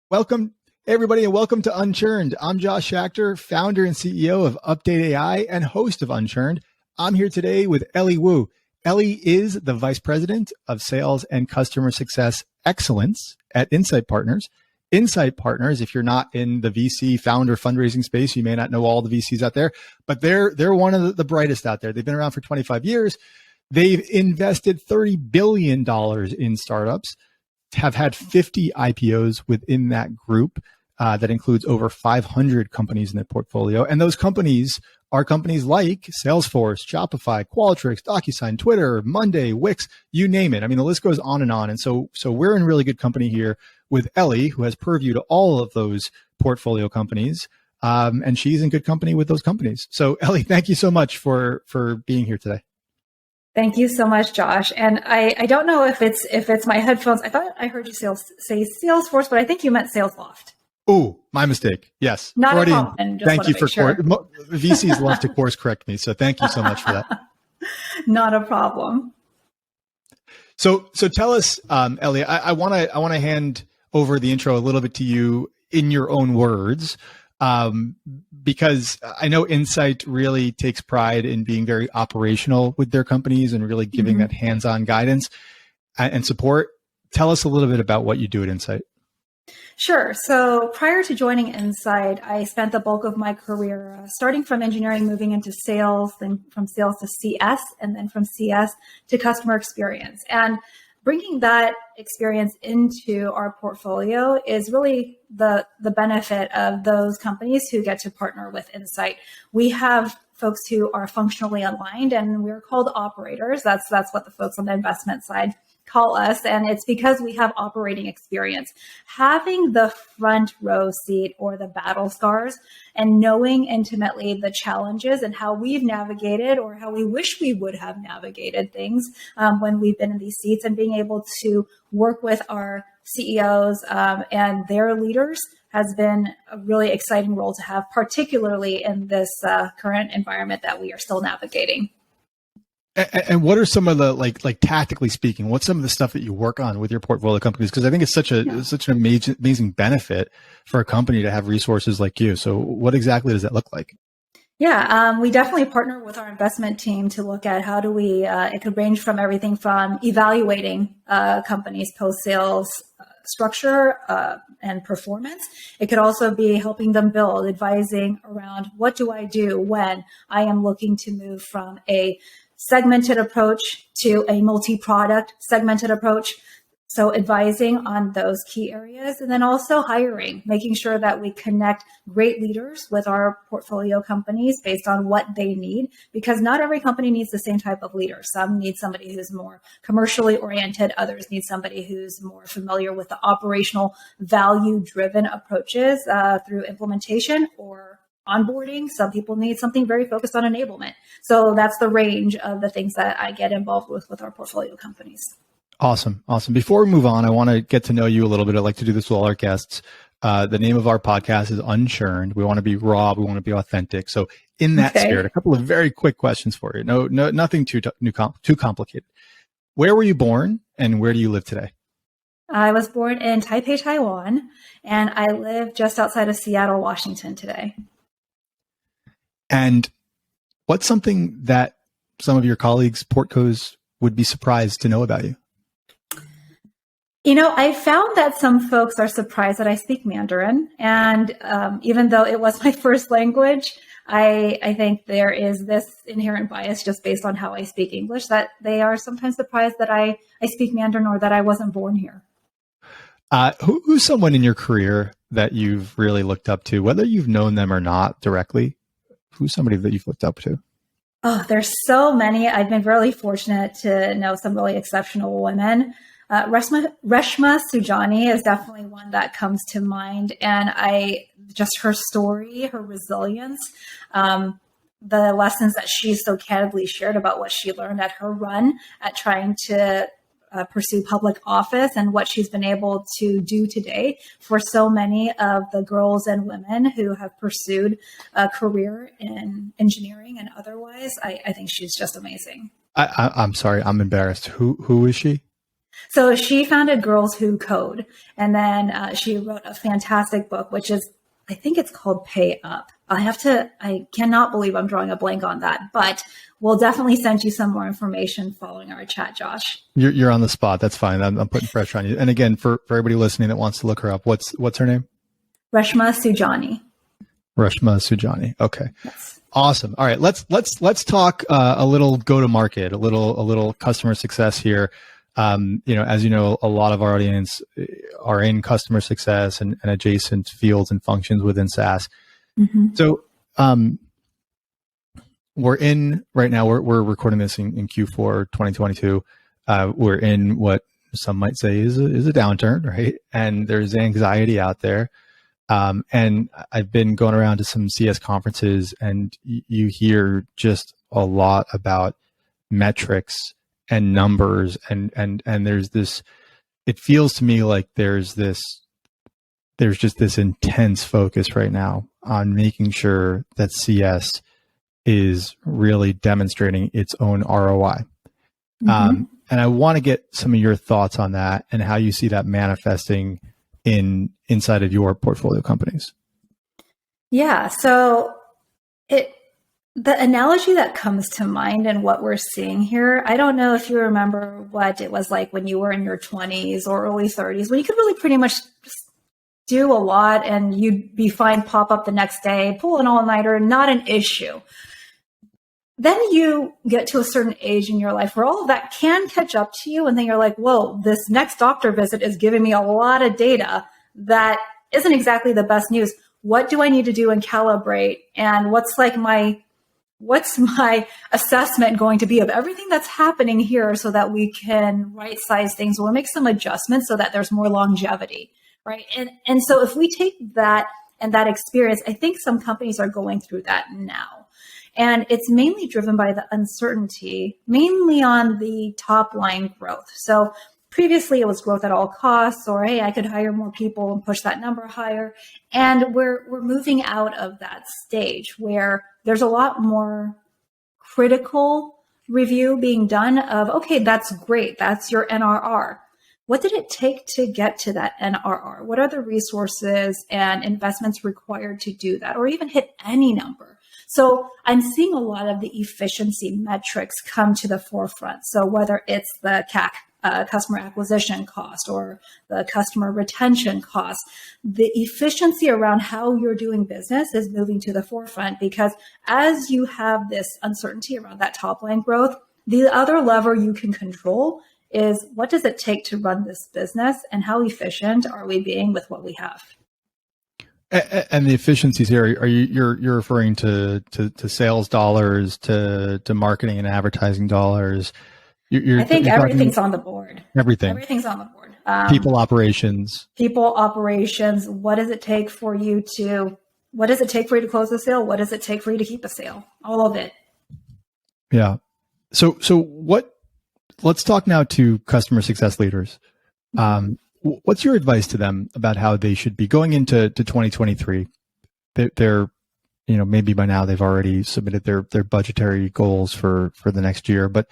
Welcome, everybody, and welcome to Unchurned. I'm Josh Schachter, founder and CEO of UpdateAI and host of Unchurned. I'm here today with Ellie Wu. Ellie is the Vice President of Sales and Customer Success Excellence at Insight Partners. Insight Partners, if you're not in the VC founder fundraising space, you may not know all the VCs out there, but they're one of the brightest out there. They've been around for 25 years. They've invested $30 billion in startups, have had 50 IPOs within that group. That includes over 500 companies in their portfolio. And those companies are companies like Salesforce, Shopify, Qualtrics, DocuSign, Twitter, Monday, Wix, you name it. I mean, the list goes on. And so we're in really good company here with Ellie, who has purview to all of those portfolio companies. And she's in good company with those companies. So Ellie, thank you so much for being here today. Thank you so much, Josh. And I don't know if it's my headphones. I thought I heard you say Salesforce, but I think you meant Salesloft. Oh, my mistake. Yes. Not a problem. Thank you for VCs love to course correct me. So thank you so much for that. Not a problem. So tell us, Ellie, I want to hand over the intro a little bit to you in your own words. Because I know Insight really takes pride in being very operational with their companies and really giving that hands-on guidance and support. Tell us a little bit about what you do at Insight. Sure. So prior to joining Insight, I spent the bulk of my career starting from engineering, moving into sales, then from sales to CS, and then from CS to customer experience. And bringing that experience into our portfolio is really the benefit of those companies who get to partner with Insight. We have folks who are functionally aligned, and we're called operators. That's what the folks on the investment side call us. And it's because we have operating experience. Having the front row seat or the battle scars and knowing intimately the challenges and how we've navigated or how we wish we would have navigated things when we've been in these seats, and being able to work with our CEOs and their leaders has been a really exciting role to have, particularly in this current environment that we are still navigating. And what are some of the like tactically speaking, what's some of the stuff that you work on with your portfolio companies? Because I think it's such an amazing benefit for a company to have resources like you. So what exactly does that look like? Yeah, we definitely partner with our investment team to look at how do we, it could range from everything from evaluating companies' post-sales structure and performance. It could also be helping them build, advising around what do I do when I am looking to move from a segmented approach to a multi-product segmented approach. So advising on those key areas, and then also hiring, making sure that we connect great leaders with our portfolio companies based on what they need, because not every company needs the same type of leader. Some need somebody who's more commercially oriented. Others need somebody who's more familiar with the operational value-driven approaches through implementation or onboarding. Some people need something very focused on enablement. So that's the range of the things that I get involved with our portfolio companies. Awesome. Before we move on, I want to get to know you a little bit. I like to do this with all our guests. The name of our podcast is Unchurned. We want to be raw. We want to be authentic. So in that spirit, a couple of very quick questions for you. No, nothing too complicated. Where were you born and where do you live today? I was born in Taipei, Taiwan, and I live just outside of Seattle, Washington today. And what's something that some of your colleagues, Portcos, would be surprised to know about you? You know, I found that some folks are surprised that I speak Mandarin. And even though it was my first language, I think there is this inherent bias just based on how I speak English, that they are sometimes surprised that I speak Mandarin or that I wasn't born here. Who's someone in your career that you've really looked up to, whether you've known them or not directly? Who's somebody that you've looked up to? Oh, there's so many. I've been really fortunate to know some really exceptional women. Reshma Sujani is definitely one that comes to mind. And just her story, her resilience, the lessons that she so candidly shared about what she learned at her run at trying to pursue public office, and what she's been able to do today for so many of the girls and women who have pursued a career in engineering and otherwise. I think she's just amazing. I'm sorry, I'm embarrassed. Who is she? So she founded Girls Who Code, and then she wrote a fantastic book, which is, I think it's called Pay Up. I cannot believe I'm drawing a blank on that, but we'll definitely send you some more information following our chat, Josh. You're on the spot. That's fine. I'm putting pressure on you. And again, for everybody listening that wants to look her up, what's her name? Reshma Saujani. Reshma Saujani. Okay. Yes. Awesome. All right. Let's talk a little go to market, a little customer success here. As you know, a lot of our audience are in customer success and adjacent fields and functions within SaaS. Mm-hmm. So, we're in right now, we're recording this in Q4 2022. We're in what some might say is a downturn, right? And there's anxiety out there. And I've been going around to some CS conferences, and you hear just a lot about metrics and numbers, and there's this, it feels to me like there's just this intense focus right now on making sure that CS is really demonstrating its own ROI. Mm-hmm. And I want to get some of your thoughts on that and how you see that manifesting inside of your portfolio companies. Yeah. So the analogy that comes to mind and what we're seeing here, I don't know if you remember what it was like when you were in your 20s or early 30s, when you could really pretty much do a lot and you'd be fine, pop up the next day, pull an all-nighter, not an issue. Then you get to a certain age in your life where all of that can catch up to you. And then you're like, whoa, this next doctor visit is giving me a lot of data that isn't exactly the best news. What do I need to do and calibrate? And what's my assessment going to be of everything that's happening here so that we can right size things or make some adjustments so that there's more longevity, right? And so if we take that and that experience, I think some companies are going through that now. And it's mainly driven by the uncertainty, mainly on the top line growth. So previously it was growth at all costs, or hey, I could hire more people and push that number higher. And we're moving out of that stage where there's a lot more critical review being done of, okay, that's great. That's your NRR. What did it take to get to that NRR? What are the resources and investments required to do that, or even hit any number? So I'm seeing a lot of the efficiency metrics come to the forefront. So whether it's the CAC, customer acquisition cost, or the customer retention cost, the efficiency around how you're doing business is moving to the forefront, because as you have this uncertainty around that top line growth, the other lever you can control is what does it take to run this business and how efficient are we being with what we have? And the efficiencies here, you're referring to sales dollars, to marketing and advertising dollars? I think everything's on the board. Everything's on the board. People operations. What does it take for you to close the sale? What does it take for you to keep a sale? All of it. Yeah. So let's talk now to customer success leaders. What's your advice to them about how they should be going into 2023? They're maybe by now they've already submitted their budgetary goals for the next year, but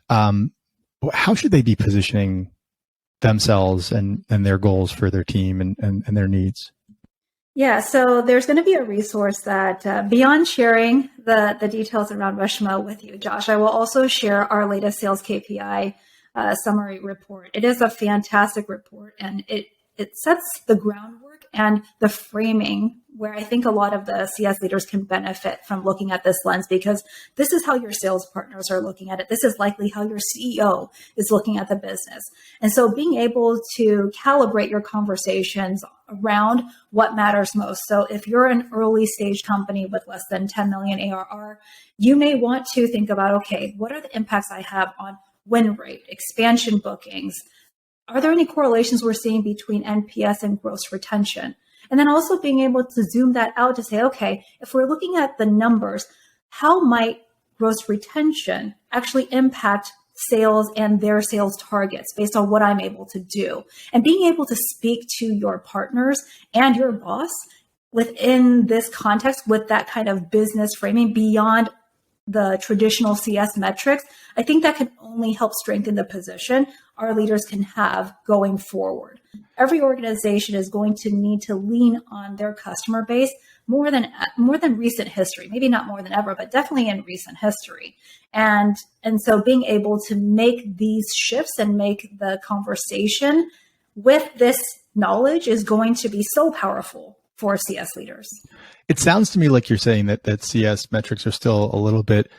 how should they be positioning themselves and their goals for their team and their needs? Yeah, so there's going to be a resource that beyond sharing the details around Reshma with you, Josh, I will also share our latest sales KPI summary report. It is a fantastic report, and it sets the groundwork and the framing where I think a lot of the CS leaders can benefit from looking at this lens, because this is how your sales partners are looking at it. This is likely how your CEO is looking at the business. And so being able to calibrate your conversations around what matters most. So if you're an early stage company with less than 10 million ARR, you may want to think about, okay, what are the impacts I have on win rate, expansion bookings? Are there any correlations we're seeing between NPS and gross retention? And then also being able to zoom that out to say, okay, if we're looking at the numbers, how might gross retention actually impact sales and their sales targets based on what I'm able to do? And being able to speak to your partners and your boss within this context with that kind of business framing beyond the traditional CS metrics, I think that can only help strengthen the position our leaders can have going forward. Every organization is going to need to lean on their customer base more than recent history, maybe not more than ever, but definitely in recent history. And so being able to make these shifts and make the conversation with this knowledge is going to be so powerful for CS leaders. It sounds to me like you're saying that CS metrics are still a little bit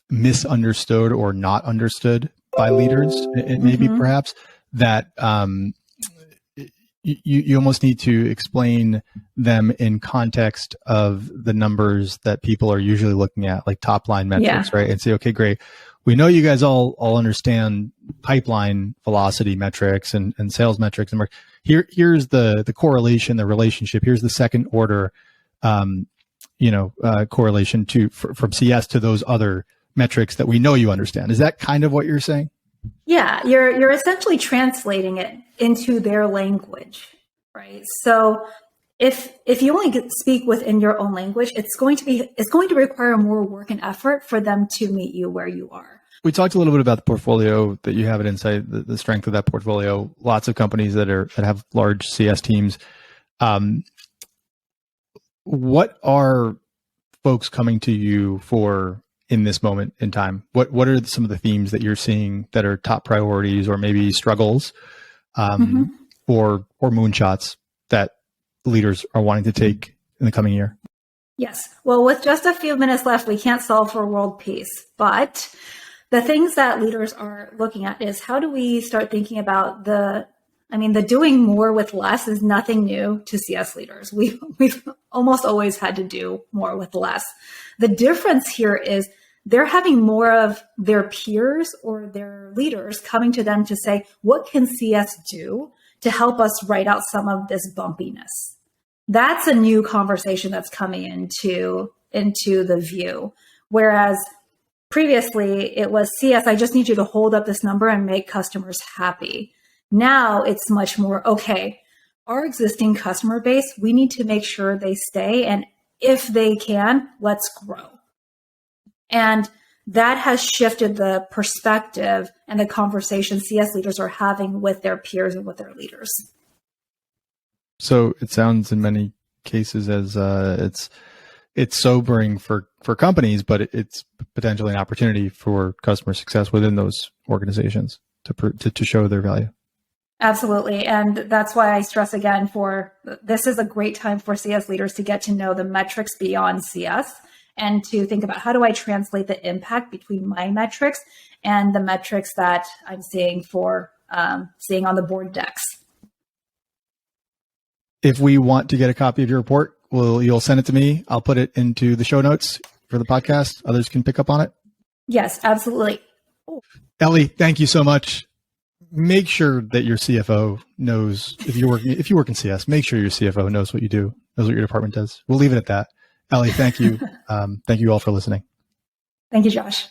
misunderstood or not understood by leaders, and maybe perhaps that you almost need to explain them in context of the numbers that people are usually looking at, like top line metrics, right? And say, okay, great. We know you guys all understand pipeline velocity metrics and sales metrics. And here's the correlation, the relationship. Here's the second order, correlation from CS to those other metrics that we know you understand. Is that kind of what you're saying? Yeah, you're essentially translating it into their language, right? So if you only speak within your own language, it's going to require more work and effort for them to meet you where you are. We talked a little bit about the portfolio that you have at Insight, the strength of that portfolio. Lots of companies that have large CS teams. What are folks coming to you for in this moment in time? What are some of the themes that you're seeing that are top priorities, or maybe struggles, or moonshots that leaders are wanting to take in the coming year? Yes. Well, with just a few minutes left, we can't solve for world peace, but the things that leaders are looking at is how do we start thinking about the doing more with less is nothing new to CS leaders. We've almost always had to do more with less. The difference here is they're having more of their peers or their leaders coming to them to say, what can CS do to help us write out some of this bumpiness? That's a new conversation that's coming into the view. Whereas previously it was, CS, I just need you to hold up this number and make customers happy. Now it's much more, okay, our existing customer base, we need to make sure they stay. And if they can, let's grow. And that has shifted the perspective and the conversation CS leaders are having with their peers and with their leaders. So it sounds in many cases as it's sobering for companies, but it's potentially an opportunity for customer success within those organizations to show their value. Absolutely. And that's why I stress again this is a great time for CS leaders to get to know the metrics beyond CS and to think about how do I translate the impact between my metrics and the metrics that I'm seeing seeing on the board decks. If we want to get a copy of your report, you'll send it to me. I'll put it into the show notes for the podcast. Others can pick up on it. Yes, absolutely. Ellie, thank you so much. Make sure that your CFO knows if you work in CS, make sure your CFO knows what you do, knows what your department does. We'll leave it at that. Ellie, thank you. Thank you all for listening. Thank you, Josh.